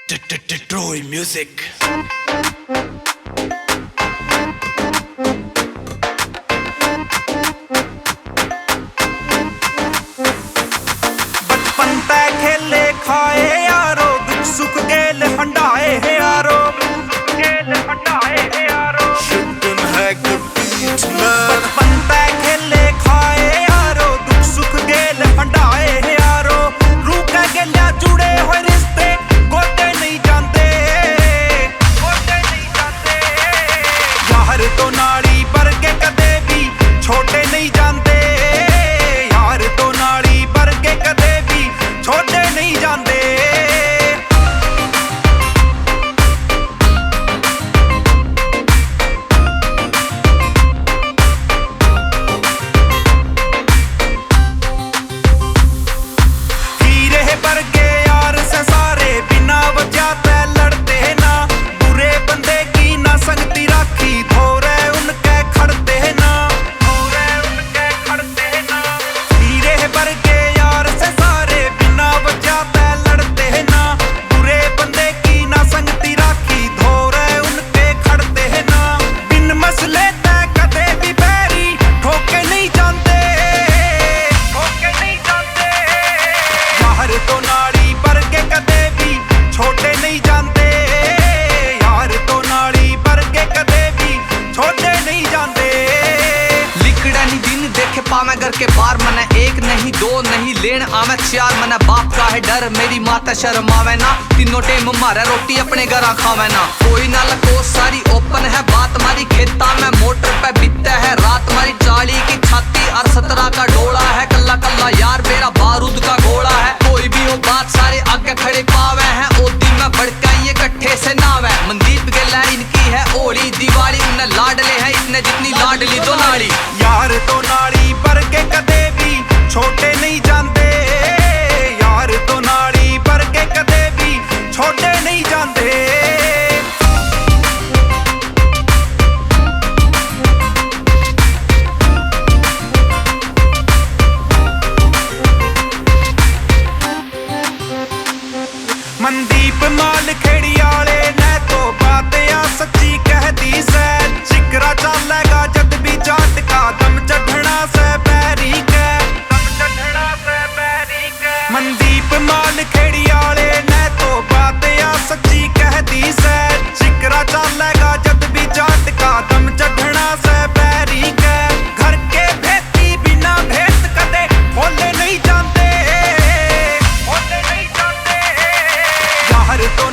Troy Music। बचपन तै खेले खाए यारो, दुख सुख गेल हंडाए है यारो, Shouldn't have to beat man। बचपन तै खेले खाए यारो, दुख सुख गेल हंडाए है यारो। रूह कै गेलिया जुड़े होए रिश्ते गोते नहीं जाते, यार तो नाली वर्गे कदे भी छोटे नहीं जाते, यार तो नाली वर्गे कदे भी छोटे नहीं जाते। हीरे वर्गे यार से सारे बिना वजह तै लड़ते ना, बुरे बंदे की ना संगती राखी थोड़े उनके खड़ते ना, हीरे वर्गे यार से सारे बिना वजह तै लड़ते ना, बुरे बंदे की ना संगती राखी थोड़े उनके खड़ते ना। बिन मसले तै कदे भी बैरी ठोके नहीं जाते, यार तो नाली वर्गे कदे भी छोटे नहीं जाते, यार तो नाली वर्गे कदे भी छोटे नहीं जाते। लिकड़ा नहीं दिन देखे पावे घर के बार, मने एक नहीं दो नहीं लेन आवे चार, मने बाप का है डर मेरी माता शर्म आवे ना, तीनों टेम मारे रोटी अपने घर खावे ना। कोई ना लको सारी ओपन है बात, मारी खेता में मोटर पे बिकता है रात, मारी चाली की छाती और 17 का डोला है, कल्ला कल्ला यार मेरा बारूद का गोला है। कोई भी हो बात सारे आगे खड़े पावे हैं, ओदी में भड़का ये कट्ठे से नावे। मनदीप गेला इनकी है होली दिवाली, उन्हें लाडले है इतने जितनी लाडली दो नाली। यार तो नाली वर्गे कदे भी छोटे नहीं जाते, यार तो नाली वर्गे कदे भी छोटे नहीं जाते। मनदीप माल खेड़ी आले ने तो बात या सच्ची कह दी से, जिगरा चलेगा जद भी जाट का दम चढ़ना से बैरी के, मनदीप माल खेड़ी आले ने तो बात या सच्ची कह दी से, जिगरा चलेगा जद भी जाट का दम चढ़ना से बैरी के। घर के भेती बिना भेत कदे खोले नहीं जाते, यार तो